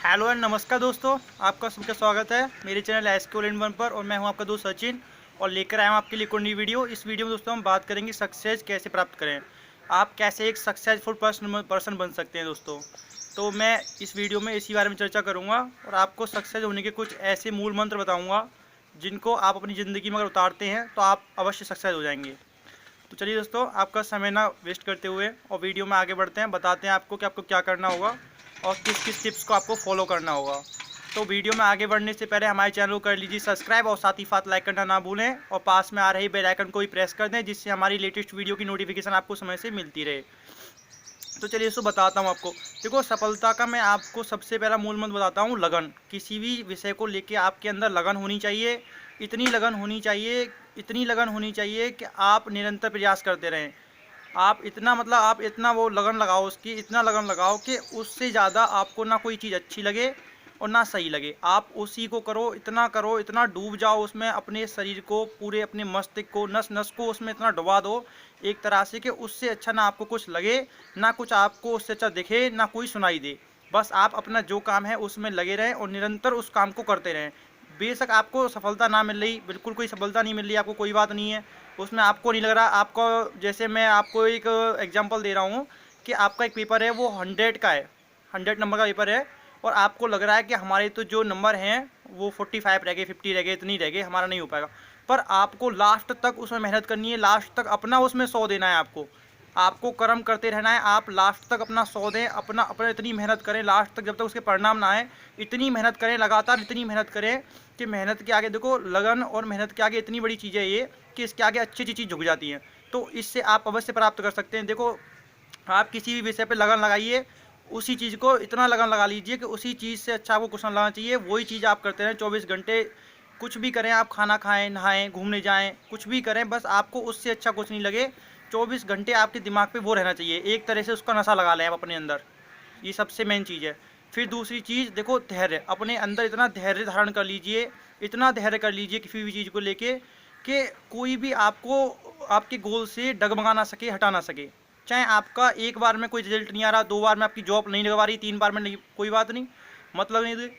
Hello and नमस्कार दोस्तों, आपका सबका स्वागत है मेरे channel SK all in one पर। और मैं हूं आपका दोस्त सचिन और लेकर आया हूं आपके लिए कोई नई वीडियो। इस वीडियो में दोस्तों हम बात करेंगे सक्सेस कैसे प्राप्त करें, आप कैसे एक सक्सेसफुल पर्सन बन सकते हैं दोस्तों। तो मैं इस वीडियो में इसी बारे में चर्चा करूँगा और आपको सक्सेस होने के कुछ ऐसे मूल मंत्र बताऊँगा जिनको आप अपनी ज़िंदगी में अगर उतारते हैं तो आप अवश्य सक्सेस हो जाएंगे। तो चलिए दोस्तों, आपका समय ना वेस्ट करते हुए और वीडियो में आगे बढ़ते हैं, बताते हैं आपको कि आपको क्या करना होगा और किस किस टिप्स को आपको फॉलो करना होगा। तो वीडियो में आगे बढ़ने से पहले हमारे चैनल को कर लीजिए सब्सक्राइब और साथ ही साथ लाइक करना ना भूलें और पास में आ रही बेल आइकन को भी प्रेस कर दें, जिससे हमारी लेटेस्ट वीडियो की नोटिफिकेशन आपको समय से मिलती रहे। तो चलिए इसको बताता हूँ आपको। देखो, सफलता का मैं आपको सबसे पहला मूल मंत्र बताता हूँ, लगन। किसी भी विषय को लेके आपके अंदर लगन होनी चाहिए। इतनी लगन होनी चाहिए, इतनी लगन होनी चाहिए कि आप निरंतर प्रयास करते रहें। आप इतना आप इतना वो लगन लगाओ, उसकी इतना लगन लगाओ कि उससे ज़्यादा आपको ना कोई चीज़ अच्छी लगे और ना सही लगे। आप उसी को करो, इतना डूब जाओ उसमें, अपने शरीर को, पूरे अपने मस्तिष्क को, नस नस को उसमें इतना डुबा दो एक तरह से कि उससे अच्छा ना आपको कुछ लगे, ना कुछ आपको उससे अच्छा दिखे, ना कोई सुनाई दे। बस आप अपना जो काम है उसमें लगे रहें और निरंतर उस काम को करते रहें। बेशक आपको सफलता ना मिल रही, बिल्कुल कोई सफलता नहीं मिल रही आपको, कोई बात नहीं है, उसमें आपको नहीं लग रहा आपको। जैसे मैं आपको एक एग्जांपल दे रहा हूँ कि आपका एक पेपर है, वो 100 का है, 100 नंबर का पेपर है और आपको लग रहा है कि हमारे तो जो नंबर हैं वो 45 रह गए, 50 रह गए, इतनी रह गए, हमारा नहीं हो पाएगा। पर आपको लास्ट तक उसमें मेहनत करनी है, लास्ट तक अपना उसमें 100 देना है आपको। आपको कर्म करते रहना है, आप लास्ट तक अपना 100 दें, अपना अपना इतनी मेहनत करें लास्ट तक जब तक उसके परिणाम ना आए। इतनी मेहनत करें, लगातार इतनी मेहनत करें कि मेहनत के आगे, देखो लगन और मेहनत के आगे इतनी बड़ी चीज़ है ये कि इसके आगे अच्छी अच्छी चीज़ झुक जाती है। तो इससे आप अवश्य प्राप्त कर सकते हैं। देखो, आप किसी भी विषय पे लगन लगाइए, उसी चीज़ को इतना लगन लगा लीजिए कि उसी चीज़ से अच्छा आपको कुछ ना लगाना चाहिए। वही चीज़ आप करते रहें 24 घंटे। कुछ भी करें, आप खाना खाएं, नहाएं, घूमने जाएं, कुछ भी करें, बस आपको उससे अच्छा कुछ नहीं लगे। 24 घंटे आपके दिमाग पे वो रहना चाहिए, एक तरह से उसका नशा लगा लें आप अपने अंदर। ये सबसे मेन चीज़ है। फिर दूसरी चीज़, देखो धैर्य, अपने अंदर इतना धैर्य धारण कर लीजिए, इतना धैर्य कर लीजिए किसी भी चीज़ को लेके कि कोई भी आपको आपके गोल से डगमगा ना सके, हटा ना सके। चाहे आपका एक बार में कोई रिजल्ट नहीं आ रहा, 2 बार में आपकी जॉब नहीं लगवा रही, 3 बार में नहीं, कोई बात नहीं, मतलब नहीं दे।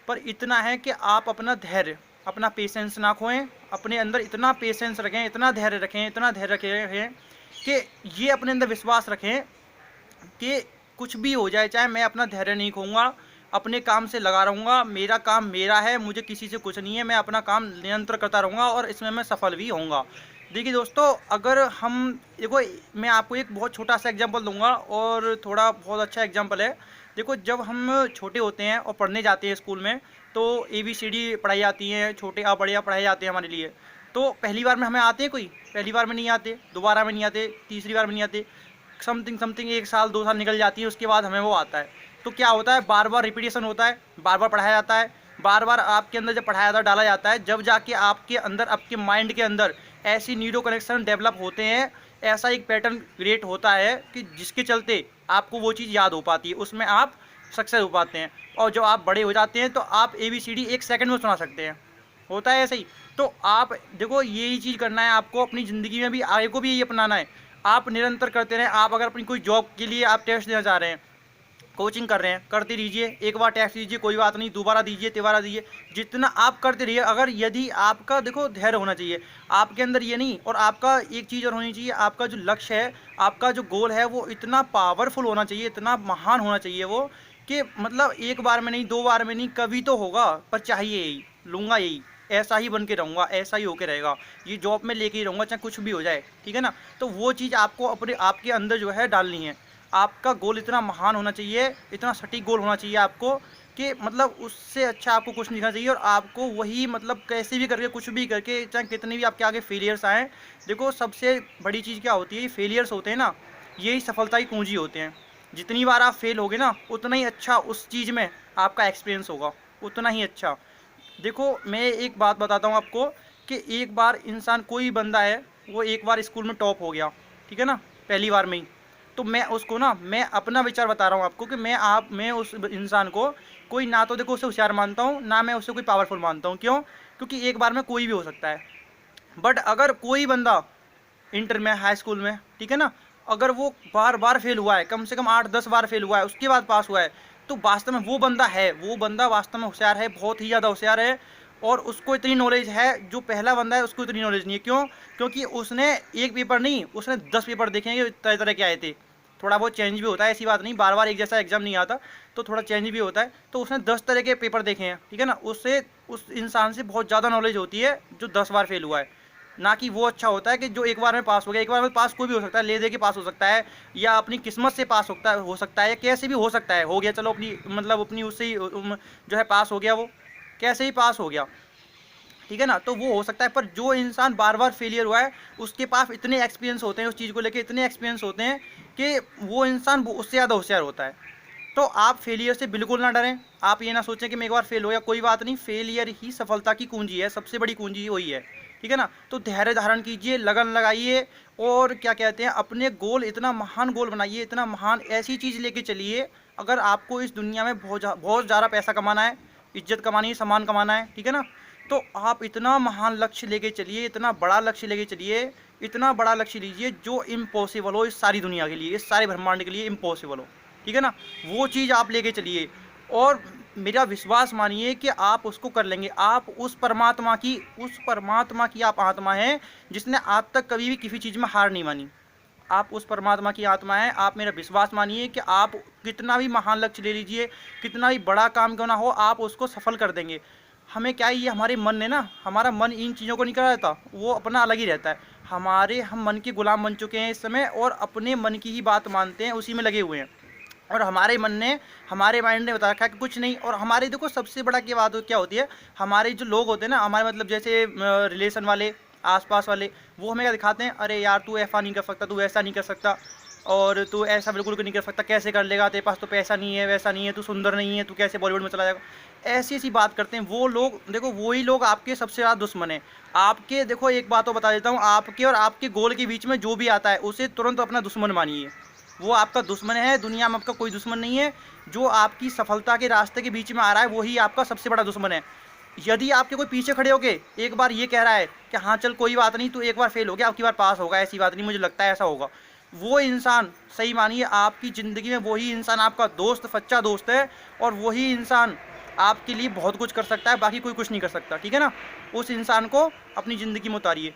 पर इतना है कि आप अपना धैर्य, अपना पेशेंस ना खोएं, अपने अंदर इतना पेशेंस रखें, इतना धैर्य रखें, इतना धैर्य रखें कि ये अपने अंदर विश्वास रखें कि कुछ भी हो जाए, चाहे मैं अपना धैर्य नहीं खोऊंगा, अपने काम से लगा रहूँगा, मेरा काम मेरा है, मुझे किसी से कुछ नहीं है, मैं अपना काम निरंतर करता रहूँगा और इसमें मैं सफल भी होऊंगा। देखिए दोस्तों, अगर हम, देखो मैं आपको एक बहुत छोटा सा एग्जांपल दूंगा और थोड़ा बहुत अच्छा एग्जांपल है। देखो, जब हम छोटे होते हैं और पढ़ने जाते हैं स्कूल में, तो ABCD पढ़ाई जाती हैं, छोटे आ बड़े आ पढ़ाए जाते हैं हमारे लिए। तो पहली बार में हमें आते हैं, कोई पहली बार में नहीं आते, दोबारा में नहीं आते, तीसरी बार में नहीं आते, समथिंग समथिंग 1 साल 2 साल निकल जाती है, उसके बाद हमें वो आता है। तो क्या होता है, बार बार रिपीटेशन होता है, बार बार पढ़ाया जाता है, बार बार आपके अंदर जब पढ़ाया जाता है, डाला जाता है, जब जाके आपके अंदर, आपके माइंड के अंदर ऐसी न्यूरो कनेक्शन डेवलप होते हैं, ऐसा एक पैटर्न क्रिएट होता है कि जिसके चलते आपको वो चीज़ याद हो पाती है, उसमें आप सक्सेस हो पाते हैं। और जब आप बड़े हो जाते हैं तो आप ABCD 1 सेकंड में सुना सकते हैं, होता है ऐसे ही। तो आप देखो, यही चीज़ करना है आपको अपनी ज़िंदगी में भी, आगे को भी यही अपनाना है। आप निरंतर करते रहें। आप अगर अपनी कोई जॉब के लिए आप टेस्ट देना चाह रहे हैं, कोचिंग कर रहे हैं, करते रहिए। एक बार टेस्ट दीजिए, कोई बात नहीं, दोबारा दीजिए, तिबारा दीजिए, जितना आप करते रहिए। अगर यदि आपका, देखो धैर्य होना चाहिए आपके अंदर, ये नहीं, और आपका एक चीज़ और होनी चाहिए, आपका जो लक्ष्य है, आपका जो गोल है, वो इतना पावरफुल होना चाहिए, इतना महान होना चाहिए वो, कि एक बार में नहीं, 2 बार में नहीं, कभी तो होगा, पर चाहिए यही, लूँगा यही, ऐसा ही बन के रहूँगा, ऐसा ही होके रहेगा, ये जॉब में लेके ही रहूँगा, चाहे कुछ भी हो जाए, ठीक है ना। तो वो चीज़ आपको अपने आपके अंदर जो है डालनी है। आपका गोल इतना महान होना चाहिए, इतना सटीक गोल होना चाहिए आपको कि उससे अच्छा आपको कुछ नहीं करना चाहिए। और आपको वही, कैसे भी करके, कुछ भी करके, चाहे कितने भी आपके आगे फेलियर्स आएँ, देखो सबसे बड़ी चीज़ क्या होती है, ये फेलियर्स होते हैं ना, यही सफलता की कुंजी होते हैं। जितनी बार आप फेल होगे ना, उतना ही अच्छा उस चीज़ में आपका एक्सपीरियंस होगा, उतना ही अच्छा। देखो, मैं एक बात बताता हूँ आपको कि एक बार इंसान, कोई बंदा है, वो एक बार स्कूल में टॉप हो गया, ठीक है ना, पहली बार में ही। तो मैं उसको ना, मैं अपना विचार बता रहा हूँ आपको कि मैं उस इंसान को, कोई ना तो देखो उसे होशियार मानता हूँ, ना मैं उसे कोई पावरफुल मानता हूँ। क्यों? क्योंकि एक बार में कोई भी हो सकता है। बट अगर कोई बंदा इंटर में, हाई स्कूल में, ठीक है ना, अगर वो बार बार फेल हुआ है, कम से कम 8-10 बार फेल हुआ है, उसके बाद पास हुआ है, तो वास्तव में वो बंदा वास्तव में होशियार है, बहुत ही ज़्यादा होशियार है, और उसको इतनी नॉलेज है। जो पहला बंदा है उसको इतनी नॉलेज नहीं है। क्यों? क्योंकि उसने एक पेपर नहीं, उसने 10 पेपर देखे हैं, तरह तरह के आए थे। थोड़ा बहुत चेंज भी होता है, ऐसी बात नहीं, बार बार एक जैसा एग्जाम नहीं आता, तो थोड़ा चेंज भी होता है। तो उसने 10 तरह के पेपर देखे हैं, ठीक है ना। उससे उस इंसान से बहुत ज़्यादा नॉलेज होती है जो 10 बार फेल हुआ है। ना कि वो अच्छा होता है कि जो एक बार में पास हो गया। एक बार में पास कोई भी हो सकता है, ले दे के पास हो सकता है, या अपनी किस्मत से पास हो सकता है, कैसे भी हो सकता है, हो गया चलो, अपनी मतलब अपनी उससे ही जो है पास हो गया, वो कैसे ही पास हो गया, ठीक है ना। तो वो हो सकता है, पर जो इंसान बार बार फेलियर हुआ है उसके पास इतने एक्सपीरियंस होते हैं, उस चीज़ को लेके इतने एक्सपीरियंस होते हैं कि वो इंसान उससे ज़्यादा होशियार होता है। तो आप फेलियर से बिल्कुल ना डरें। आप ये ना सोचें कि मैं एक बार फेल हो गया, कोई बात नहीं, फेलियर ही सफलता की कुंजी है, सबसे बड़ी कुंजी वही है, ठीक है ना। तो धैर्य धारण कीजिए, लगन लगाइए, और क्या कहते हैं, अपने गोल इतना महान गोल बनाइए, इतना महान ऐसी चीज़ लेके चलिए। अगर आपको इस दुनिया में बहुत ज़्यादा पैसा कमाना है, इज्जत कमानी है, सम्मान कमाना है, ठीक है ना, तो आप इतना महान लक्ष्य लेके चलिए, इतना बड़ा लक्ष्य लेके चलिए, इतना बड़ा लक्ष्य लीजिए जो इम्पॉसिबल हो इस सारी दुनिया के लिए, इस सारे ब्रह्मांड के लिए इम्पॉसिबल हो, ठीक है ना। वो चीज़ आप लेके चलिए, और मेरा विश्वास मानिए कि आप उसको कर लेंगे। आप उस परमात्मा की आप आत्मा हैं जिसने आज तक कभी भी किसी चीज़ में हार नहीं मानी। आप उस परमात्मा की आत्मा है। आप मेरा विश्वास मानिए कि आप कितना भी महान लक्ष्य ले लीजिए, कितना भी बड़ा काम क्यों ना हो, आप उसको सफल कर देंगे। हमें क्या है, ये हमारे मन ने ना, हमारा मन इन चीज़ों को नहीं कर रहता, वो अपना अलग ही रहता है। हम मन के गुलाम बन चुके हैं इस समय, और अपने मन की ही बात मानते हैं, उसी में लगे हुए हैं। और हमारे मन ने, हमारे माइंड ने बता रखा है कि कुछ नहीं। और हमारे देखो सबसे बड़ा की बात क्या होती है, हमारे जो लोग होते हैं ना, हमारे मतलब जैसे रिलेशन वाले, आसपास वाले, वो हमें क्या दिखाते हैं, अरे यार तू ऐसा नहीं कर सकता, तू वैसा नहीं कर सकता, और तू ऐसा बिल्कुल नहीं कर सकता, कैसे कर लेगा, तेरे पास तो पैसा नहीं है, वैसा नहीं है, तू सुंदर नहीं है, तू कैसे बॉलीवुड में चला जाएगा। ऐसी ऐसी बात करते हैं वो लोग। देखो वही लोग आपके सबसे ज़्यादा दुश्मन है। आपके, देखो एक बात तो बता देता हूँ, आपके और आपके गोल के बीच में जो भी आता है उसे तुरंत अपना दुश्मन मानिए। वो आपका दुश्मन है, दुनिया में आपका कोई दुश्मन नहीं है। जो आपकी सफलता के रास्ते के बीच में आ रहा है वही आपका सबसे बड़ा दुश्मन है। यदि आपके कोई पीछे खड़े होके एक बार ये कह रहा है कि हाँ चल कोई बात नहीं, तू एक बार फेल हो गया, अब की बार पास होगा, ऐसी बात नहीं, मुझे लगता है ऐसा होगा, वो इंसान, सही मानिए, आपकी ज़िंदगी में वही इंसान आपका दोस्त, सच्चा दोस्त है, और वही इंसान आपके लिए बहुत कुछ कर सकता है, बाकी कोई कुछ नहीं कर सकता, ठीक है ना। उस इंसान को अपनी ज़िंदगी में उतारिए।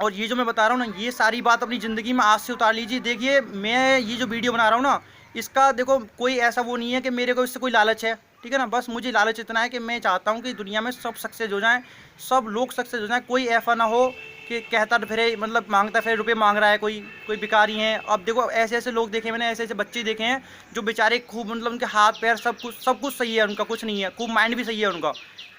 और ये जो मैं बता रहा हूँ ना, ये सारी बात अपनी ज़िंदगी में आज से उतार लीजिए। देखिए मैं ये जो वीडियो बना रहा हूँ ना, इसका देखो कोई ऐसा वो नहीं है कि मेरे को इससे कोई लालच है, ठीक है ना। बस मुझे लालच इतना है कि मैं चाहता हूँ कि दुनिया में सब सक्सेस हो जाएं, सब लोग सक्सेस हो जाएं। कोई ऐसा ना हो कि कहता फिरे, मतलब मांगता फिरे, रुपये मांग रहा है कोई, कोई भिखारी हैं। अब देखो ऐसे ऐसे लोग देखे मैंने, ऐसे ऐसे बच्चे देखे हैं जो बेचारे खूब, मतलब उनके हाथ पैर सब कुछ सही है, उनका कुछ नहीं है, खूब माइंड भी सही है उनका,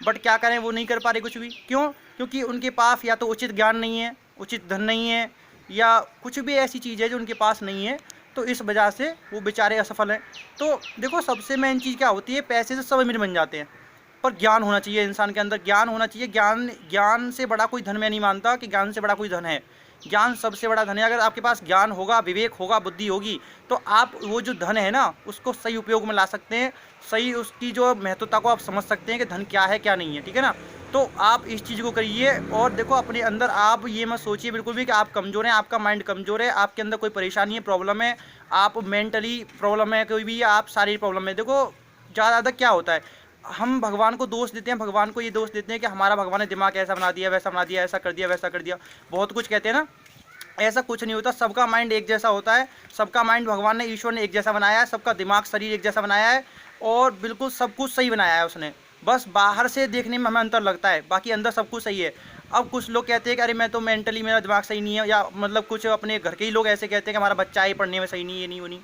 बट क्या करें, वो नहीं कर पा रहे कुछ भी। क्यों? क्योंकि उनके पास या तो उचित ज्ञान नहीं है, उचित धन नहीं है, या कुछ भी ऐसी चीज़ है जो उनके पास नहीं है, तो इस वजह से वो बेचारे असफल हैं। तो देखो सबसे मेन चीज़ क्या होती है, पैसे से सब अमीर बन जाते हैं, पर ज्ञान होना चाहिए इंसान के अंदर, ज्ञान होना चाहिए। ज्ञान से बड़ा कोई धन मैं नहीं मानता कि ज्ञान से बड़ा कोई धन है। ज्ञान सबसे बड़ा धन है। अगर आपके पास ज्ञान होगा, विवेक होगा, बुद्धि होगी, तो आप वो जो धन है ना उसको सही उपयोग में ला सकते हैं, सही उसकी जो महत्वता को आप समझ सकते हैं कि धन क्या है क्या नहीं है, ठीक है ना। तो आप इस चीज़ को करिए। और देखो अपने अंदर आप ये मत सोचिए बिल्कुल भी कि आप कमज़ोर हैं, आपका माइंड कमज़ोर है, आपके अंदर कोई परेशानी है, प्रॉब्लम है, आप मेंटली प्रॉब्लम है, कोई भी आप शारीरिक प्रॉब्लम है। देखो ज़्यादा क्या होता है, हम भगवान को दोष देते हैं, भगवान को ये दोष देते हैं कि हमारा भगवान ने दिमाग ऐसा बना दिया, वैसा बना दिया, ऐसा कर दिया, वैसा कर दिया, बहुत कुछ कहते हैं ना। ऐसा कुछ नहीं होता, सबका माइंड एक जैसा होता है। सबका माइंड भगवान ने, ईश्वर ने एक जैसा बनाया है, सबका दिमाग शरीर एक जैसा बनाया है, और बिल्कुल सब कुछ सही बनाया है उसने। बस बाहर से देखने में हमें अंतर लगता है, बाकी अंदर सब कुछ सही है। अब कुछ लोग कहते हैं कि अरे मैं तो मेंटली, मेरा दिमाग सही नहीं है, या मतलब कुछ अपने घर के ही लोग ऐसे कहते हैं कि हमारा बच्चा ही पढ़ने में सही नहीं है, ये नहीं वो नहीं,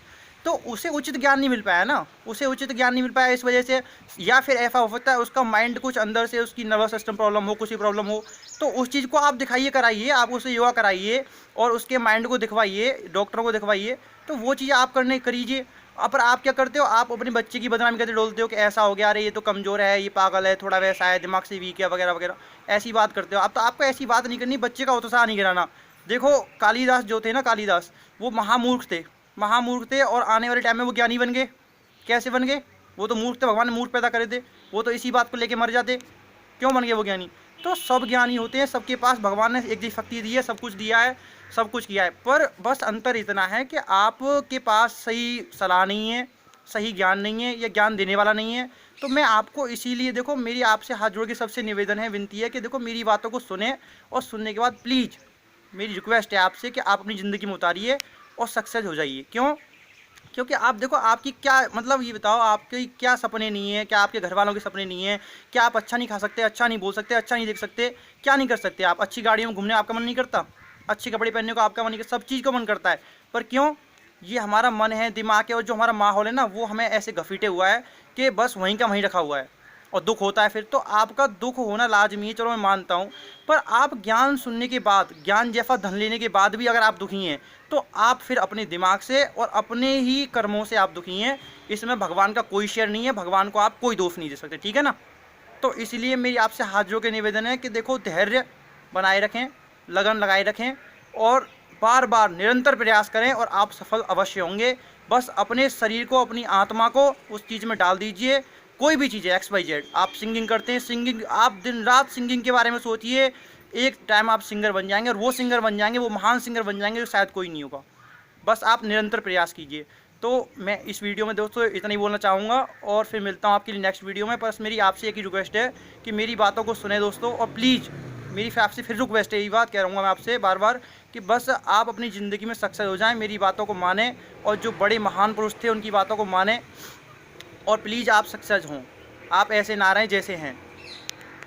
तो उसे उचित ज्ञान नहीं मिल पाया ना, उसे उचित ज्ञान नहीं मिल पाया इस वजह से। या फिर ऐसा हो सकता है उसका माइंड कुछ अंदर से, उसकी नर्वस सिस्टम प्रॉब्लम हो, कुछ ही प्रॉब्लम हो, तो उस चीज़ को आप दिखाइए, कराइए, आप उसे योगा कराइए और उसके माइंड को दिखवाइए, डॉक्टरों को दिखवाइए, तो वो चीज़ आप करने करीजिए। पर आप क्या करते हो, आप अपने बच्चे की बदनामी करते डोलते हो कि ऐसा हो गया, अरे ये तो कमज़ोर है, ये पागल है, थोड़ा वैसा है, दिमाग से वीक है, वगैरह वगैरह, ऐसी बात करते हो आप। तो आपको ऐसी बात नहीं करनी, बच्चे का उत्साह नहीं गिराना। देखो कालिदास जो थे ना, कालिदास, वो महामूर्ख थे, महामूर्ख थे, और आने वाले टाइम में वो ज्ञानी बन गए। कैसे बन गए? वो तो मूर्ख थे, भगवान ने मूर्ख पैदा करे थे, वो तो इसी बात को लेके मर जाते। क्यों बन गए वो ज्ञानी? तो सब ज्ञानी होते हैं, सबके पास भगवान ने एक जैसी शक्ति दी है, सब कुछ दिया है, सब कुछ किया है, पर बस अंतर इतना है कि आपके पास सही सलाह नहीं है, सही ज्ञान नहीं है या ज्ञान देने वाला नहीं है। तो मैं आपको इसीलिए देखो, मेरी आपसे हाथ जोड़ के सबसे निवेदन है, विनती है कि देखो मेरी बातों को सुने और सुनने के बाद प्लीज़ मेरी रिक्वेस्ट है आपसे कि आप अपनी ज़िंदगी में उतारिए और सक्सेस हो जाइए। क्यों? क्योंकि आप देखो आपकी क्या मतलब, ये बताओ आपके क्या सपने नहीं है, क्या आपके घर वालों के सपने नहीं है, क्या आप अच्छा नहीं खा सकते, अच्छा नहीं बोल सकते, अच्छा नहीं देख सकते, क्या नहीं कर सकते आप? अच्छी गाड़ियों में घूमने आपका मन नहीं करता, अच्छे कपड़े पहनने को आपका मन नहीं करता, सब चीज़ को मन करता है। पर क्यों? ये हमारा मन है, दिमाग है, और जो हमारा माहौल है ना, वो हमें ऐसे घसीटे हुआ है कि बस वहीं का वहीं रखा हुआ है। और दुख होता है फिर तो आपका दुख होना लाजमी है, चलो मैं मानता हूँ। पर आप ज्ञान सुनने के बाद, ज्ञान जैसा धन लेने के बाद भी अगर आप दुखी हैं, तो आप फिर अपने दिमाग से और अपने ही कर्मों से आप दुखी हैं। इसमें भगवान का कोई शेयर नहीं है, भगवान को आप कोई दोष नहीं दे सकते, ठीक है ना? तो इसलिए मेरी आपसे हाथ जोड़ के निवेदन है कि देखो धैर्य बनाए रखें, लगन लगाए रखें और बार बार निरंतर प्रयास करें और आप सफल अवश्य होंगे। बस अपने शरीर को, अपनी आत्मा को उस चीज़ में डाल दीजिए। कोई भी चीज़ है, XYZ, आप सिंगिंग करते हैं, सिंगिंग आप दिन रात सिंगिंग के बारे में सोचिए, एक टाइम आप सिंगर बन जाएंगे और वो सिंगर बन जाएंगे, वो महान सिंगर बन जाएंगे जो शायद कोई नहीं होगा। बस आप निरंतर प्रयास कीजिए। तो मैं इस वीडियो में दोस्तों इतना ही बोलना चाहूँगा और फिर मिलता हूँ आपके लिए नेक्स्ट वीडियो में। बस मेरी आपसे एक ही रिक्वेस्ट है कि मेरी बातों को सुने दोस्तों, और प्लीज़ मेरी आपसे फिर रिक्वेस्ट है, यही बात कह रहा हूँ मैं आपसे बार बार, कि बस आप अपनी ज़िंदगी में सक्सेस हो जाएं, मेरी बातों को मानें और जो बड़े महान पुरुष थे उनकी बातों को मानें, और प्लीज़ आप सक्सेस हों। आप ऐसे ना रहें जैसे हैं।